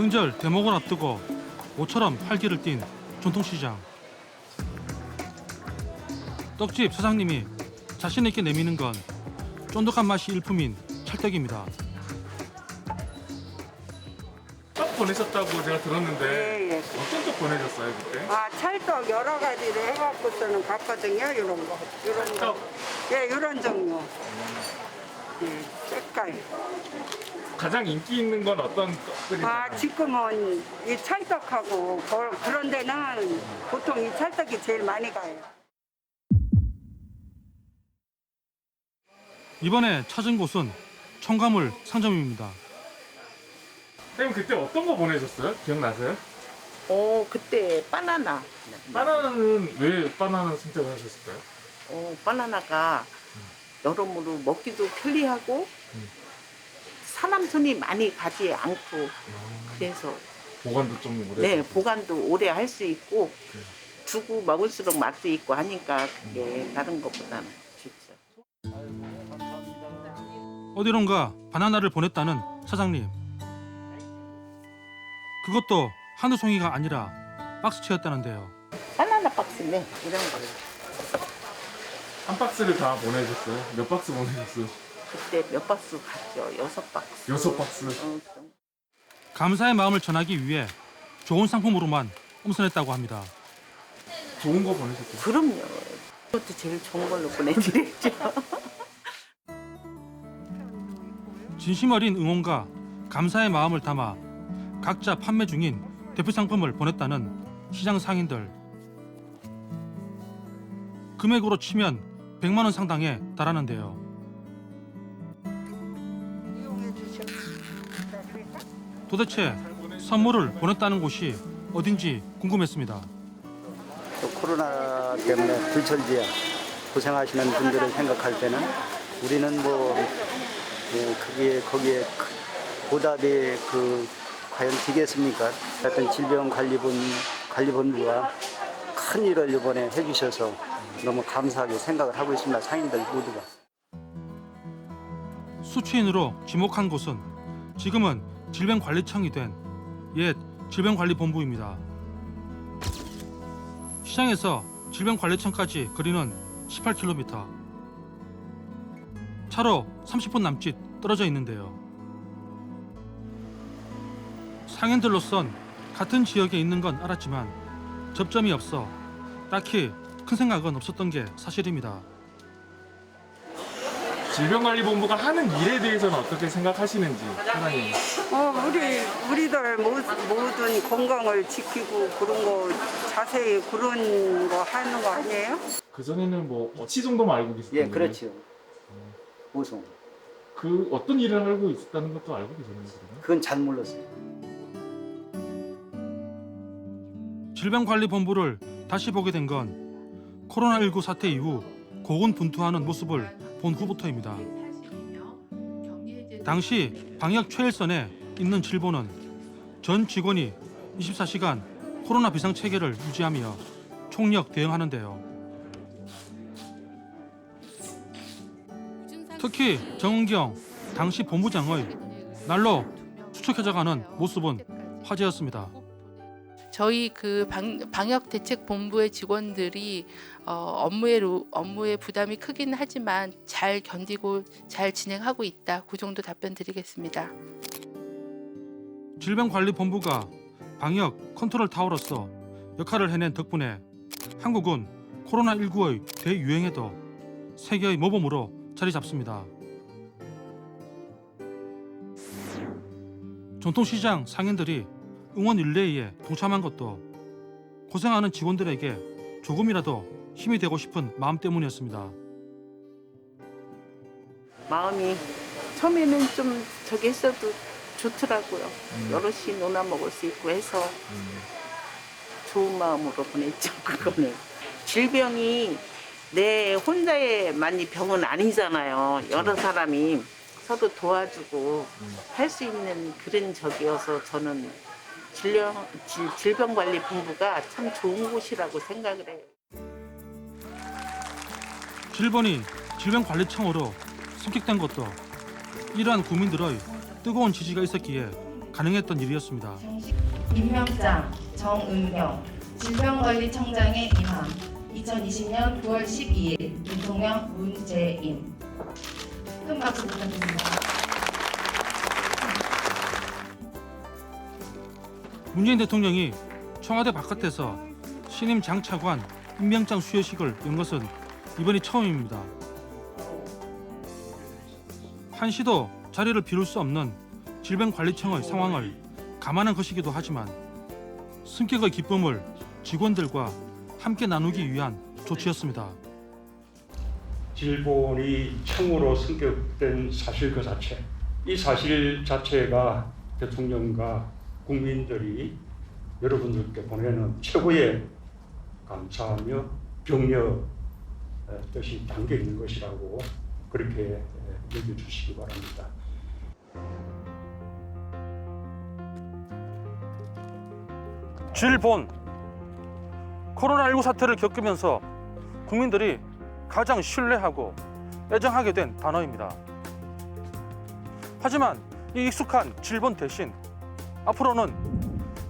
명절 대목을 앞두고 모처럼 활기를 띤 전통시장. 떡집 사장님이 자신 있게 내미는 건 쫀득한 맛이 일품인 찰떡입니다. 떡 보내셨다고 제가 들었는데 예, 예. 어떤 떡 보내셨어요 그때? 아, 찰떡 여러 가지로 해갖고서는 갔거든요. 이런 거. 이런 거. 찰떡. 예, 이런 종류. 예, 색깔. 가장 인기 있는 건 어떤 떡들이잖아요? 아, 지금은 이 찰떡하고 그런 데는 보통 이 찰떡이 제일 많이 가요. 이번에 찾은 곳은 청가물 상점입니다. 선생님 그때 어떤 거 보내셨어요? 기억나세요? 그때 바나나. 바나나는 왜 바나나 선택을 하셨을까요? 바나나가 여러모로 먹기도 편리하고 사람 손이 많이 가지 않고 그래서 보관도 좀 오래. 네 보관도 오래 할 수 있고 두고 먹을수록 맛도 있고 하니까 그게 다른 것보다는 좋죠. 어디론가 바나나를 보냈다는 사장님. 그것도 한두 송이가 아니라 박스채였다는데요. 바나나 박스네 이런 거. 한 박스를 다 보내셨어요? 몇 박스 보내셨어요? 그때 몇 박스 갔죠? 6박스. 6박스. 감사의 마음을 전하기 위해 좋은 상품으로만 엄선했다고 합니다. 좋은 거 보내셨어요? 그럼요. 그것도 제일 좋은 걸로 보내드렸죠. 진심 어린 응원과 감사의 마음을 담아 각자 판매 중인 대표 상품을 보냈다는 시장 상인들. 금액으로 치면 100만 원 상당에 달하는데요. 도대체 선물을 보냈다는 곳이 어딘지 궁금했습니다. 또 코로나 때문에 불철지야 고생하시는 분들을 생각할 때는 우리는 거기에 보답이 과연 되겠습니까? 하여튼 질병관리본부가 큰 일을 이번에 해주셔서 너무 감사하게 생각을 하고 있습니다. 상인들 모두가. 수취인으로 지목한 곳은 지금은 질병관리청이 된 옛 질병관리본부입니다. 시장에서 질병관리청까지 거리는 18km. 차로 30분 남짓 떨어져 있는데요. 상인들로선 같은 지역에 있는 건 알았지만 접점이 없어 딱히 큰 생각은 없었던 게 사실입니다. 질병관리본부가 하는 일에 대해서는 어떻게 생각하시는지 사장님. 우리들 모든 건강을 지키고 그런 거 자세히 그런 거 하는 거 아니에요? 그전에는 뭐 어치 정도만 알고 계셨던데. 예, 그렇죠. 보송. 그 어떤 일을 알고 있었다는 것도 알고 계셨나요? 그러면? 그건 잘 몰랐어요. 질병관리본부를 다시 보게 된 건 코로나19 사태 이후 고군분투하는 모습을 본 후부터입니다. 당시 방역 최일선에 있는 질본은 전 직원이 24시간 코로나 비상체계를 유지하며 총력 대응하는데요. 특히 정은경 당시 본부장의 날로 수척해져가는 모습은 화제였습니다. 저희 방역대책본부의 직원들이 업무의 부담이 크긴 하지만 잘 견디고 잘 진행하고 있다. 그 정도 답변 드리겠습니다. 질병관리본부가 방역 컨트롤 타워로서 역할을 해낸 덕분에 한국은 코로나19의 대유행에도 세계의 모범으로 자리 잡습니다. 전통시장 상인들이 응원 릴레이에 동참한 것도 고생하는 직원들에게 조금이라도 힘이 되고 싶은 마음 때문이었습니다. 마음이 처음에는 좀 저기 했어도 좋더라고요. 여럿이 논아 먹을 수 있고 해서 좋은 마음으로 보냈죠. 그거는 질병이 내 혼자의만이 병은 아니잖아요. 여러 사람이 서로 도와주고 할 수 있는 그런 적이어서 저는 질병관리본부가 참 좋은 곳이라고 생각을 해요. 질본이 질병관리청으로 승격된 것도 이러한 국민들의 뜨거운 지지가 있었기에 가능했던 일이었습니다. 임명장 정은경 질병관리청장의 임함 2020년 9월 12일 대통령 문재인. 큰 박수 부탁드립니다. 문재인 대통령이 청와대 바깥에서 신임 장차관 임명장 수여식을 연 것은 이번이 처음입니다. 한시도 자리를 비울 수 없는 질병관리청의 상황을 감안한 것이기도 하지만 승격의 기쁨을 직원들과 함께 나누기 위한 조치였습니다. 질본이 청으로 승격된 사실 그 자체, 이 사실 자체가 대통령과 국민들이 여러분들께 보내는 최고의 감사하며 격려 뜻이 담겨 있는 것이라고 그렇게 여겨주시기 바랍니다. 질본 코로나19 사태를 겪으면서 국민들이 가장 신뢰하고 애정하게 된 단어입니다. 하지만 이 익숙한 질본 대신 앞으로는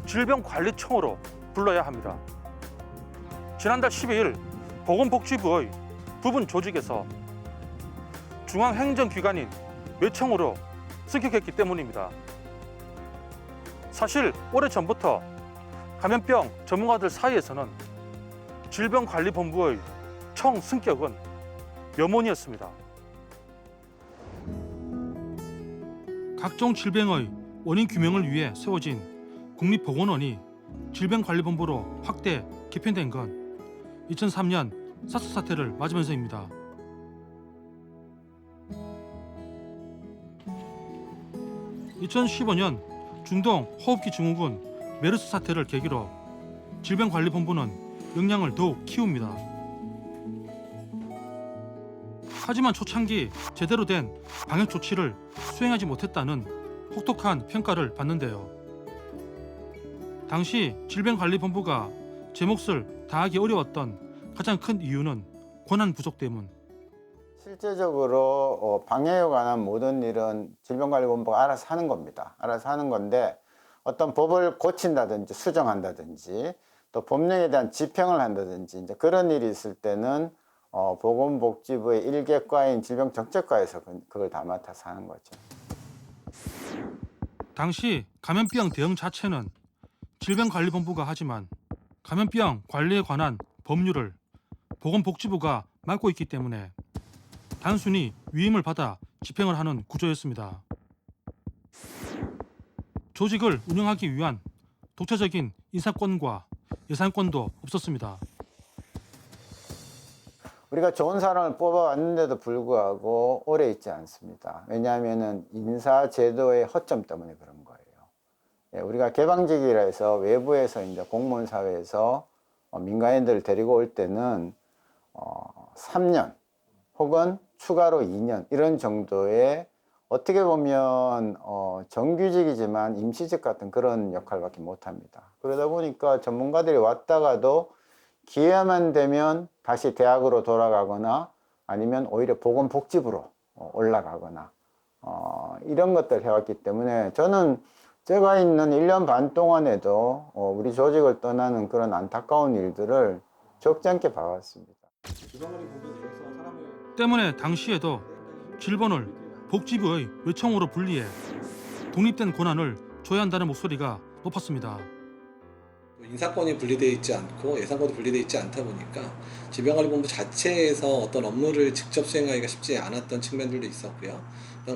질병관리청으로 불러야 합니다. 지난달 12일 보건복지부의 부분 조직에서 중앙행정기관인 외청으로 승격했기 때문입니다. 사실 오래전부터 감염병 전문가들 사이에서는 질병관리본부의 청 승격은 염원이었습니다. 각종 질병의 원인 규명을 위해 세워진 국립보건원이 질병관리본부로 확대 개편된 건 2003년 사스 사태를 맞으면서입니다. 2015년 중동 호흡기 증후군 메르스 사태를 계기로 질병관리본부는 역량을 더욱 키웁니다. 하지만 초창기 제대로 된 방역 조치를 수행하지 못했다는 혹독한 평가를 받는데요. 당시 질병관리본부가 제 몫을 다하기 어려웠던 가장 큰 이유는 권한 부족 때문. 실제적으로 방역에 관한 모든 일은 질병관리본부가 알아서 하는 겁니다. 알아서 하는 건데 어떤 법을 고친다든지 수정한다든지 또 법령에 대한 집행을 한다든지 이제 그런 일이 있을 때는 보건복지부의 일개과인 질병정책과에서 그걸 다 맡아서 하는 거죠. 당시 감염병 대응 자체는 질병관리본부가 하지만 감염병 관리에 관한 법률을 보건복지부가 맡고 있기 때문에 단순히 위임을 받아 집행을 하는 구조였습니다. 조직을 운영하기 위한 독자적인 인사권과 예산권도 없었습니다. 우리가 좋은 사람을 뽑아왔는데도 불구하고 오래 있지 않습니다. 왜냐하면 인사 제도의 허점 때문에 그런 거예요. 우리가 개방직이라 해서 외부에서 이제 공무원 사회에서 민간인들을 데리고 올 때는 3년 혹은 추가로 2년 이런 정도의 어떻게 보면 정규직이지만 임시직 같은 그런 역할밖에 못합니다. 그러다 보니까 전문가들이 왔다가도 기회만 되면 다시 대학으로 돌아가거나 아니면 오히려 보건복지부로 올라가거나 이런 것들을 해왔기 때문에 저는 제가 있는 1년 반 동안에도 우리 조직을 떠나는 그런 안타까운 일들을 적지 않게 봐왔습니다. 때문에 당시에도 질본을 복지부의 외청으로 분리해 독립된 권한을 줘야 한다는 목소리가 높았습니다. 인사권이 분리되어 있지 않고 예산권도 분리되어 있지 않다 보니까 질병관리본부 자체에서 어떤 업무를 직접 수행하기가 쉽지 않았던 측면들도 있었고요.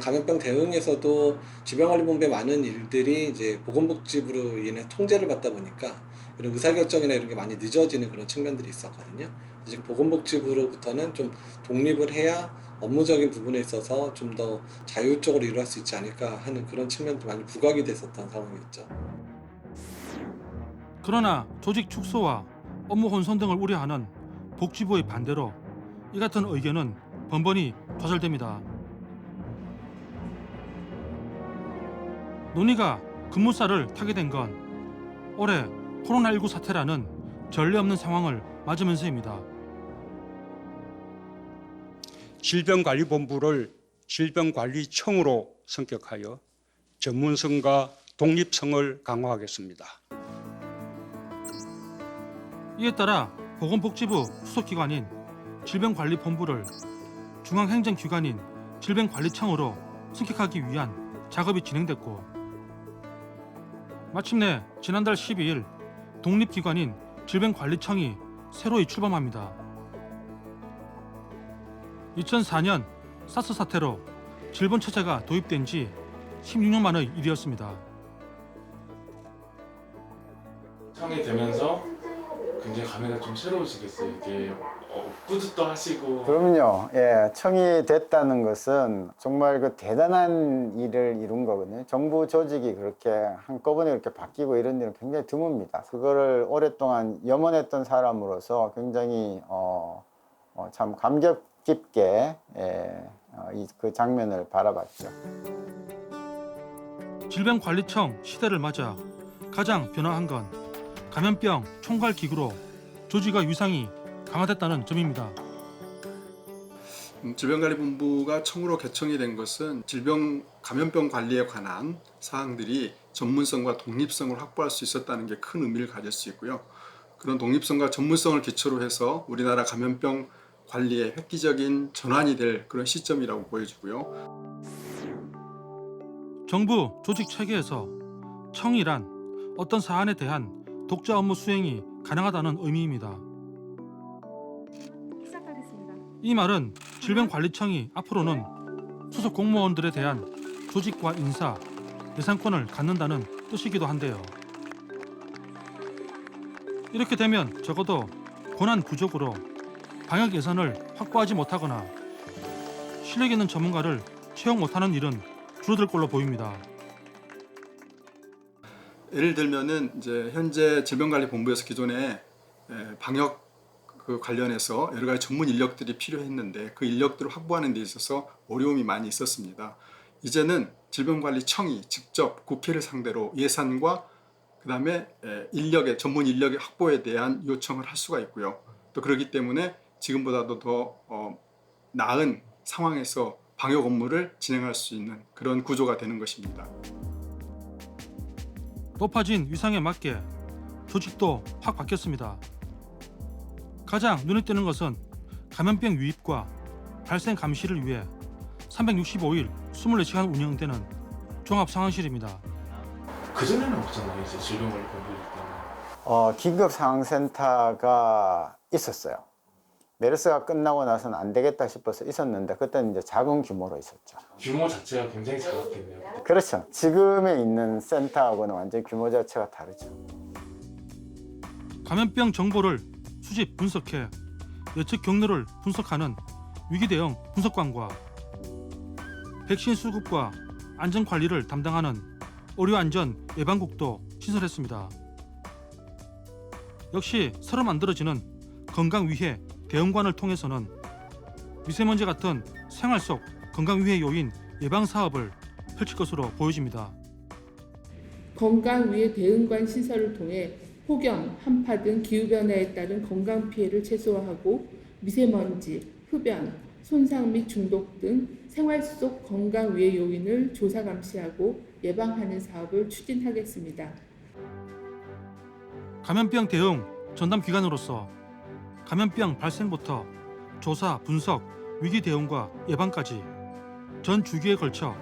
감염병 대응에서도 질병관리본부의 많은 일들이 이제 보건복지부로 인해 통제를 받다 보니까 이런 의사결정이나 이런 게 많이 늦어지는 그런 측면들이 있었거든요. 이제 보건복지부로부터는 좀 독립을 해야 업무적인 부분에 있어서 좀 더 자율적으로 일할 수 있지 않을까 하는 그런 측면도 많이 부각이 됐었던 상황이었죠. 그러나 조직 축소와 업무 혼선 등을 우려하는 복지부의 반대로 이 같은 의견은 번번이 좌절됩니다. 논의가 급무살을 타게 된 건 올해 코로나19 사태라는 전례 없는 상황을 맞으면서입니다. 질병관리본부를 질병관리청으로 성격하여 전문성과 독립성을 강화하겠습니다. 이에 따라 보건복지부 수속기관인 질병관리본부를 중앙행정기관인 질병관리청으로 승격하기 위한 작업이 진행됐고 마침내 지난달 12일 독립기관인 질병관리청이 새로이 출범합니다. 2004년 사스 사태로 질본체제가 도입된 지 16년 만의 일이었습니다. 청이 되면서 굉장히 감회가 좀 새로우시겠어요. 이게 뿌듯도 하시고. 그럼요. 예, 청이 됐다는 것은 정말 그 대단한 일을 이룬 거거든요. 정부 조직이 그렇게 한꺼번에 이렇게 바뀌고 이런 일은 굉장히 드뭅니다. 그거를 오랫동안 염원했던 사람으로서 굉장히 참 감격 깊게 그 장면을 바라봤죠. 질병관리청 시대를 맞아 가장 변화한 건 감염병 총괄 기구로 조직과 위상이 강화됐다는 점입니다. 질병관리본부가 청으로 개청이 된 것은 감염병 관리에 관한 사항들이 전문성과 독립성을 확보할 수 있었다는 게 큰 의미를 가질 수 있고요. 그런 독립성과 전문성을 기초로 해서 우리나라 감염병 관리의 획기적인 전환이 될 그런 시점이라고 보여지고요. 정부 조직 체계에서 청이란 어떤 사안에 대한 독자 업무 수행이 가능하다는 의미입니다. 이 말은 질병관리청이 앞으로는 소속 공무원들에 대한 조직과 인사, 예산권을 갖는다는 뜻이기도 한데요. 이렇게 되면 적어도 권한 부족으로 방역 예산을 확보하지 못하거나 실력 있는 전문가를 채용 못하는 일은 줄어들 걸로 보입니다. 예를 들면은 이제 현재 질병관리본부에서 기존에 방역 관련해서 여러 가지 전문 인력들이 필요했는데 그 인력들을 확보하는 데 있어서 어려움이 많이 있었습니다. 이제는 질병관리청이 직접 국회를 상대로 예산과 그다음에 전문 인력의 확보에 대한 요청을 할 수가 있고요. 또 그렇기 때문에 지금보다도 더 나은 상황에서 방역 업무를 진행할 수 있는 그런 구조가 되는 것입니다. 높아진 위상에 맞게 조직도 확 바뀌었습니다. 가장 눈에 띄는 것은 감염병 유입과 발생 감시를 위해 365일 24시간 운영되는 종합상황실입니다. 그전에는 없잖아요. 이제 질병관리본부 때는. 긴급상황센터가 있었어요. 메르스가 끝나고 나서는 안 되겠다 싶어서 있었는데 그때는 이제 작은 규모로 있었죠. 규모 자체가 굉장히 작았겠네요. 그렇죠. 지금에 있는 센터하고는 완전히 규모 자체가 다르죠. 감염병 정보를 수집 분석해 예측 경로를 분석하는 위기대응 분석관과 백신 수급과 안전 관리를 담당하는 의료안전 예방국도 신설했습니다. 역시 새로 만들어지는 건강위해 대응관을 통해서는 미세먼지 같은 생활 속 건강위해 요인 예방 사업을 펼칠 것으로 보여집니다. 건강위해 대응관 신설을 통해 폭염, 한파 등 기후변화에 따른 건강 피해를 최소화하고 미세먼지, 흡연, 손상 및 중독 등 생활 속 건강 위해 요인을 조사 감시하고 예방하는 사업을 추진하겠습니다. 감염병 대응 전담 기관으로서 감염병 발생부터 조사, 분석, 위기 대응과 예방까지 전 주기에 걸쳐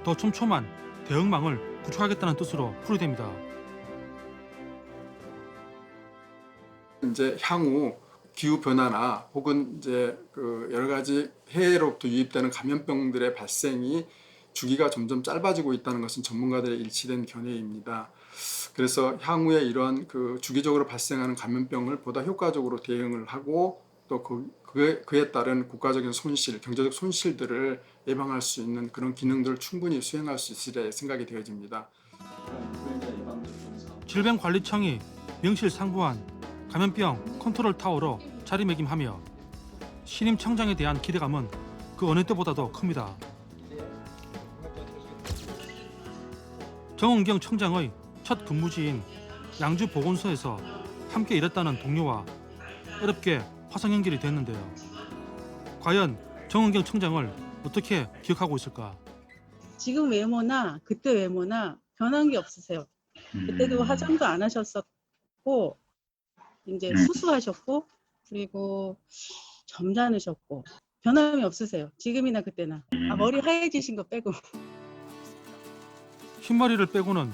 더 촘촘한 대응망을 구축하겠다는 뜻으로 풀이됩니다. 이제 향후 기후 변화나 혹은 이제 여러 가지 해외로부터 유입되는 감염병들의 발생이 주기가 점점 짧아지고 있다는 것은 전문가들의 일치된 견해입니다. 그래서 향후에 이런 주기적으로 발생하는 감염병을 보다 효과적으로 대응을 하고 또 그에 따른 국가적인 손실, 경제적 손실들을 예방할 수 있는 그런 기능들을 충분히 수행할 수 있으리라 생각이 되어집니다. 질병관리청이 명실상부한 감염병 컨트롤 타워로 자리매김하며 신임 청장에 대한 기대감은 그 어느 때보다도 큽니다. 정은경 청장의 첫 근무지인 양주보건소에서 함께 일했다는 동료와 어렵게 화상 연결이 됐는데요. 과연 정은경 청장을 어떻게 기억하고 있을까? 지금 외모나 그때 외모나 변한 게 없으세요. 그때도 화장도 안 하셨었고 이제 수수하셨고 그리고 점잖으셨고 변함이 없으세요. 지금이나 그때나. 머리 하얘지신 거 빼고. 흰머리를 빼고는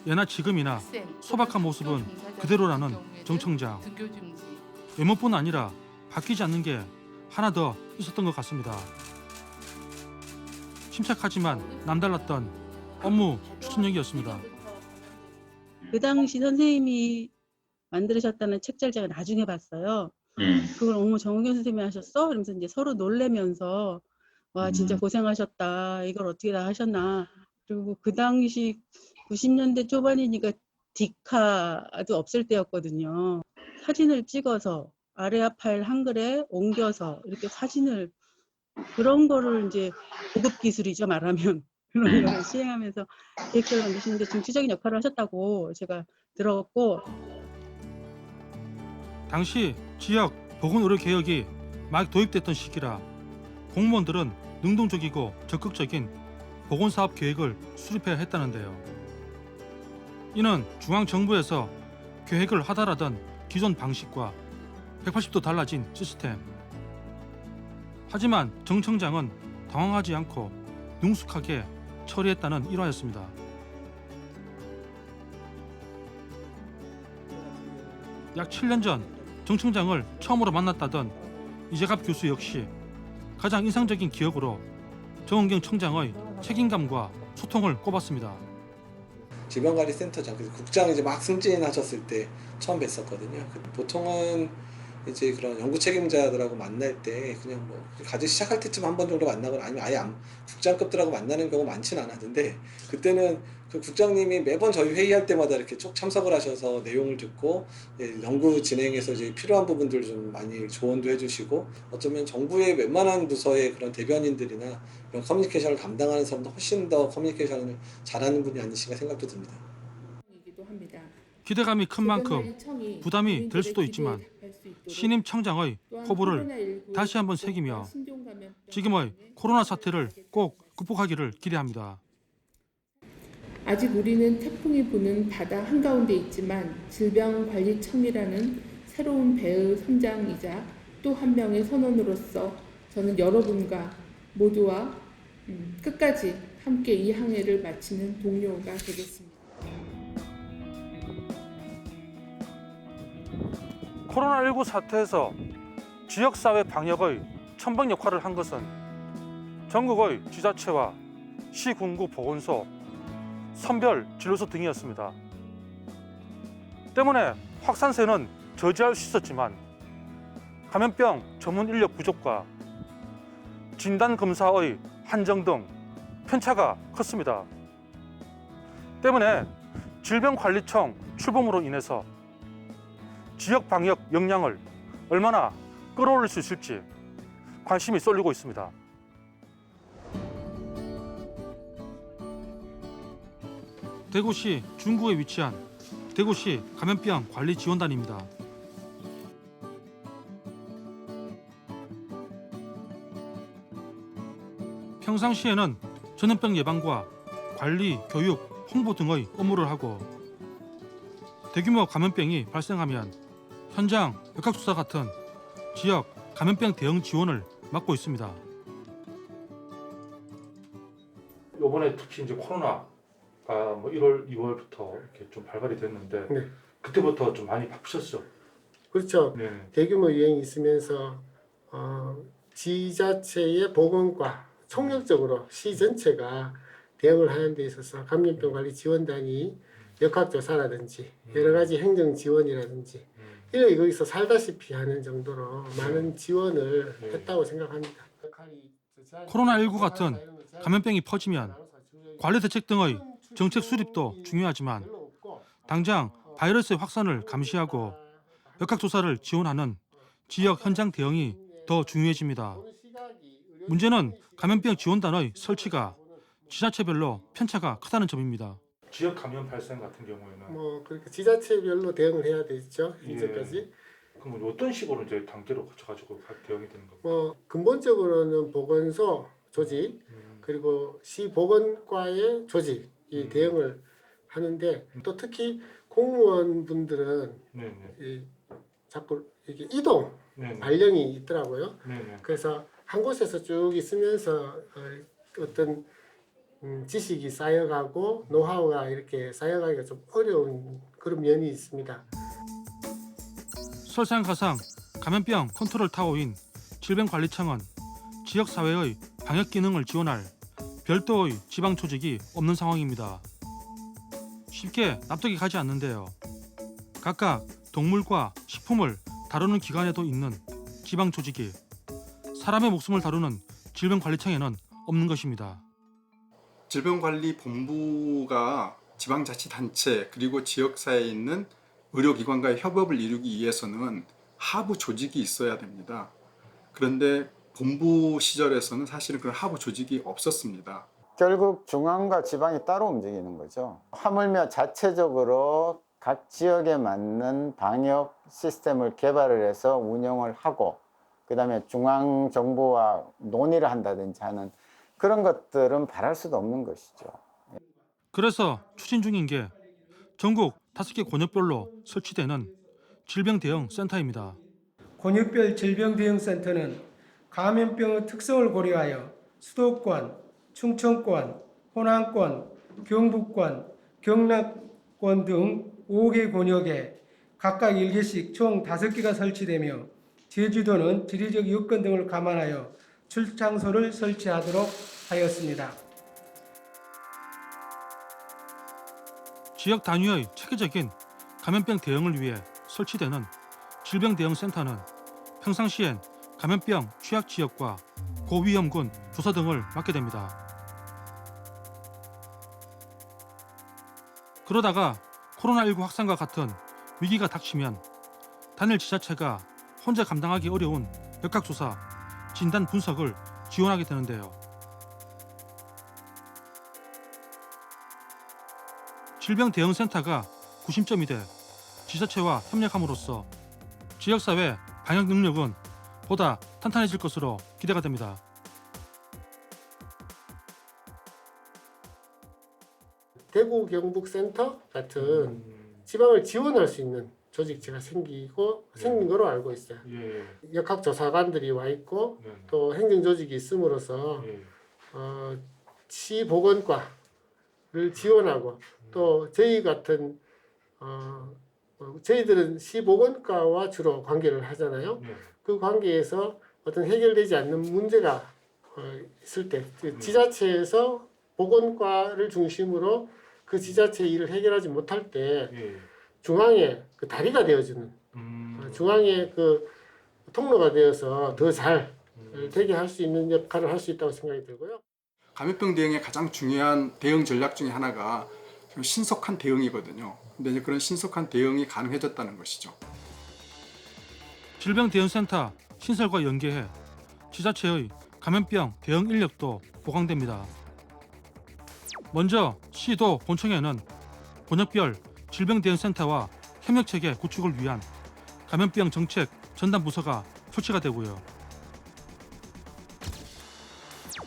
예나 지금이나 소박한 모습은 그대로라는 정 청장. 등교 중지. 외모뿐 아니라 바뀌지 않는 게 하나 더 있었던 것 같습니다. 침착하지만 남달랐던 업무 추진력이었습니다. 그 당시 선생님이 만들으셨다는 책자를 제가 나중에 봤어요. 그걸 어머 정은경 선생님이 하셨어? 그러면서 이제 서로 놀래면서 와 진짜 고생하셨다. 이걸 어떻게 다 하셨나. 그리고 그 당시 90년대 초반이니까 디카도 없을 때였거든요. 사진을 찍어서 아래아 파일 한글에 옮겨서 이렇게 사진을 그런 거를 이제 고급 기술이죠 말하면 그런 거를 시행하면서 계획서를 만드시는데 중추적인 역할을 하셨다고 제가 들었고 당시 지역 보건의료개혁이 막 도입됐던 시기라 공무원들은 능동적이고 적극적인 보건사업 계획을 수립해야 했다는데요. 이는 중앙정부에서 계획을 하달하던 기존 방식과 180도 달라진 시스템. 하지만 정 청장은 당황하지 않고 능숙하게 처리했다는 일화였습니다. 약 7년 전 정 청장을 처음으로 만났다던 이재갑 교수 역시 가장 인상적인 기억으로 정은경 청장의 책임감과 소통을 꼽았습니다. 질병관리센터장, 그래서 국장 이제 막 승진하셨을 때 처음 뵀었거든요. 보통은 이제 그런 연구 책임자들하고 만날 때 그냥 뭐 과제 시작할 때쯤 한 번 정도 만나거나 아니면 아예 국장급들하고 만나는 경우 많지는 않았는데 그때는 그 국장님이 매번 저희 회의할 때마다 이렇게 쭉 참석을 하셔서 내용을 듣고 연구 진행에서 이제 필요한 부분들 좀 많이 조언도 해주시고 어쩌면 정부의 웬만한 부서의 그런 대변인들이나 이런 커뮤니케이션을 담당하는 사람도 훨씬 더 커뮤니케이션을 잘하는 분이 아니신가 생각도 듭니다. 기대감이 큰 만큼 부담이 될 수도 있지만 신임 청장의 포부를 다시 한번 새기며 지금의 코로나 사태를 꼭 극복하기를 기대합니다. 아직 우리는 태풍이 부는 바다 한가운데 있지만 질병관리청이라는 새로운 배의 선장이자 또 한 명의 선원으로서 저는 여러분과 모두와 끝까지 함께 이 항해를 마치는 동료가 되겠습니다. 코로나19 사태에서 지역사회 방역의 천방 역할을 한 것은 전국의 지자체와 시군구 보건소, 선별 진료소 등이었습니다. 때문에 확산세는 저지할 수 있었지만 감염병 전문 인력 부족과 진단검사의 한정 등 편차가 컸습니다. 때문에 질병관리청 출범으로 인해서 지역 방역 역량을 얼마나 끌어올릴 수 있을지 관심이 쏠리고 있습니다. 대구시 중구에 위치한 대구시 감염병 관리 지원단입니다. 평상시에는 전염병 예방과 관리, 교육, 홍보 등의 업무를 하고 대규모 감염병이 발생하면 현장 역학조사 같은 지역 감염병 대응 지원을 맡고 있습니다. 이번에 특히 이제 코로나가 뭐 1월, 2월부터 이렇게 좀 발발이 됐는데 네. 그때부터 좀 많이 바쁘셨죠? 그렇죠. 네. 대규모 유행이 있으면서 지자체의 보건과 총력적으로 시 전체가 대응을 하는 데 있어서 감염병 관리 지원단이 역학조사라든지 여러 가지 행정 지원이라든지 이런 거기서 살다시피 하는 정도로 많은 지원을 했다고 생각합니다. 코로나19 같은 감염병이 퍼지면 관리 대책 등의 정책 수립도 중요하지만 당장 바이러스의 확산을 감시하고 역학조사를 지원하는 지역 현장 대응이 더 중요해집니다. 문제는 감염병 지원단의 설치가 지자체별로 편차가 크다는 점입니다. 지역 감염 발생 같은 경우에는 뭐 그러니까 지자체별로 대응을 해야 되죠. 현재까지. 그럼 어떤 식으로 이제 단계로 거쳐가지고 대응이 되는 겁니까? 뭐 근본적으로는 보건소 조직 그리고 시 보건과의 조직 이 대응을 하는데 또 특히 공무원분들은 네네. 이 자꾸 이게 이동 네네. 발령이 있더라고요. 네네. 그래서 한 곳에서 쭉 있으면서 어떤 지식이 쌓여가고 노하우가 이렇게 쌓여가기가 좀 어려운 그런 면이 있습니다. 설상가상 감염병 컨트롤 타워인 질병관리청은 지역사회의 방역 기능을 지원할 별도의 지방 조직이 없는 상황입니다. 쉽게 납득이 가지 않는데요. 각각 동물과 식품을 다루는 기관에도 있는 지방 조직이 사람의 목숨을 다루는 질병관리청에는 없는 것입니다. 질병관리본부가 지방자치단체 그리고 지역사회에 있는 의료기관과의 협업을 이루기 위해서는 하부 조직이 있어야 됩니다. 그런데 본부 시절에서는 사실은 그런 하부 조직이 없었습니다. 결국 중앙과 지방이 따로 움직이는 거죠. 하물며 자체적으로 각 지역에 맞는 방역 시스템을 개발을 해서 운영을 하고 그다음에 중앙 정부와 논의를 한다든지 하는 그런 것들은 바랄 수도 없는 것이죠. 그래서 추진 중인 게 전국 5개 권역별로 설치되는 질병 대응 센터입니다. 권역별 질병 대응 센터는 감염병의 특성을 고려하여 수도권, 충청권, 호남권, 경북권, 경남권 등 5개 권역에 각각 1개씩 총 5개가 설치되며 제주도는 지리적 여건 등을 감안하여 출장소를 설치하도록 하였습니다. 지역 단위의 체계적인 감염병 대응을 위해 설치되는 질병 대응 센터는 평상시엔 감염병 취약 지역과 고위험군 조사 등을 맡게 됩니다. 그러다가 코로나19 확산과 같은 위기가 닥치면 단일 지자체가 혼자 감당하기 어려운 역학조사, 진단 분석을 지원하게 되는데요. 질병대응센터가 구심점이 돼 지자체와 협력함으로써 지역사회 방역 능력은 보다 탄탄해질 것으로 기대가 됩니다. 대구 경북 센터 같은 지방을 지원할 수 있는 조직체가 생긴 거로 알고 있어요. 역학조사관들이 와 있고 또 행정조직이 있음으로써 시보건과를 지원하고 또 저희 같은 저희들은 시보건과와 주로 관계를 하잖아요. 그 관계에서 어떤 해결되지 않는 문제가 있을 때 지자체에서 보건과를 중심으로 그 지자체의 일을 해결하지 못할 때 중앙에 그 다리가 되어주는 중앙에 그 통로가 되어서 더 잘 되게 할 수 있는 역할을 할 수 있다고 생각이 들고요. 감염병 대응의 가장 중요한 대응 전략 중에 하나가 신속한 대응이거든요. 근데 이제 그런 신속한 대응이 가능해졌다는 것이죠. 질병대응센터 신설과 연계해 지자체의 감염병 대응 인력도 보강됩니다. 먼저 시도 본청에는 권역별 질병대응센터와 협력체계 구축을 위한 감염병 정책 전담 부서가 설치가 되고요.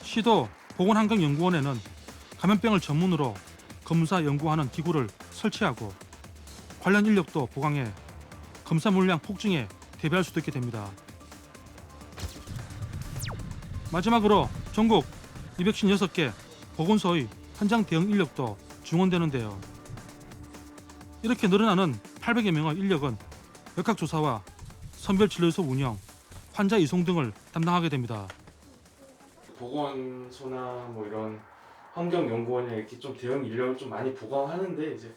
시도 보건환경연구원에는 감염병을 전문으로 검사 연구하는 기구를 설치하고 관련 인력도 보강해 검사 물량 폭증에 대비할 수도 있게 됩니다. 마지막으로 전국 256개 보건소의 현장 대응 인력도 증원되는데요. 이렇게 늘어나는 800여 명의 인력은 역학조사와 선별진료소 운영, 환자 이송 등을 담당하게 됩니다. 보건소나 뭐 이런 환경연구원에 이렇게 좀 대응 인력을 좀 많이 보강하는데 이제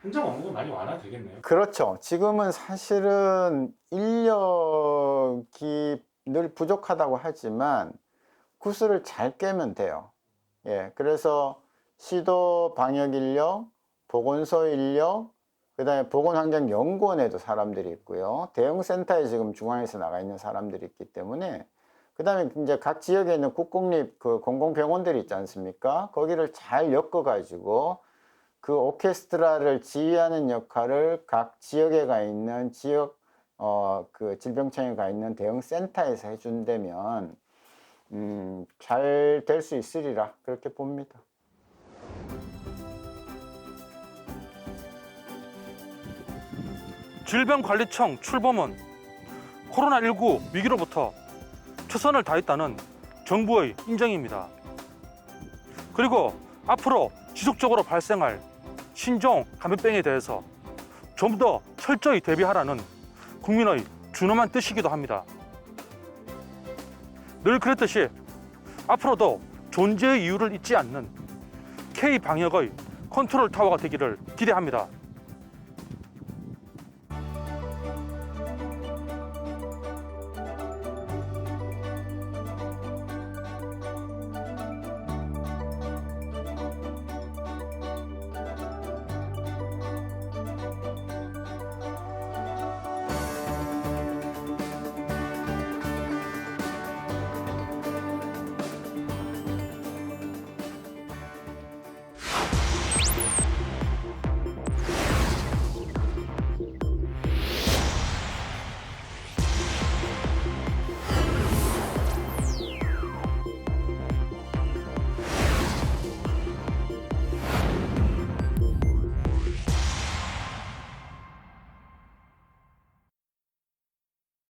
현장 업무가 많이 완화되겠네요. 그렇죠. 지금은 사실은 인력이 늘 부족하다고 하지만 구슬을 잘 꿰면 돼요. 그래서 시도 방역 인력, 보건소 인력, 그다음에 보건환경연구원에도 사람들이 있고요. 대응센터에 지금 중앙에서 나가 있는 사람들이 있기 때문에 그다음에 이제 각 지역에 있는 국공립 그 공공병원들이 있지 않습니까? 거기를 잘 엮어가지고 그 오케스트라를 지휘하는 역할을 각 지역에 가 있는 지역 그 질병청에 가 있는 대응센터에서 해준다면 잘 될 수 있으리라 그렇게 봅니다. 질병관리청 출범은 코로나19 위기로부터 최선을 다했다는 정부의 인정입니다. 그리고 앞으로 지속적으로 발생할 신종 감염병에 대해서 좀 더 철저히 대비하라는 국민의 준엄한 뜻이기도 합니다. 늘 그랬듯이 앞으로도 존재의 이유를 잊지 않는 K방역의 컨트롤 타워가 되기를 기대합니다.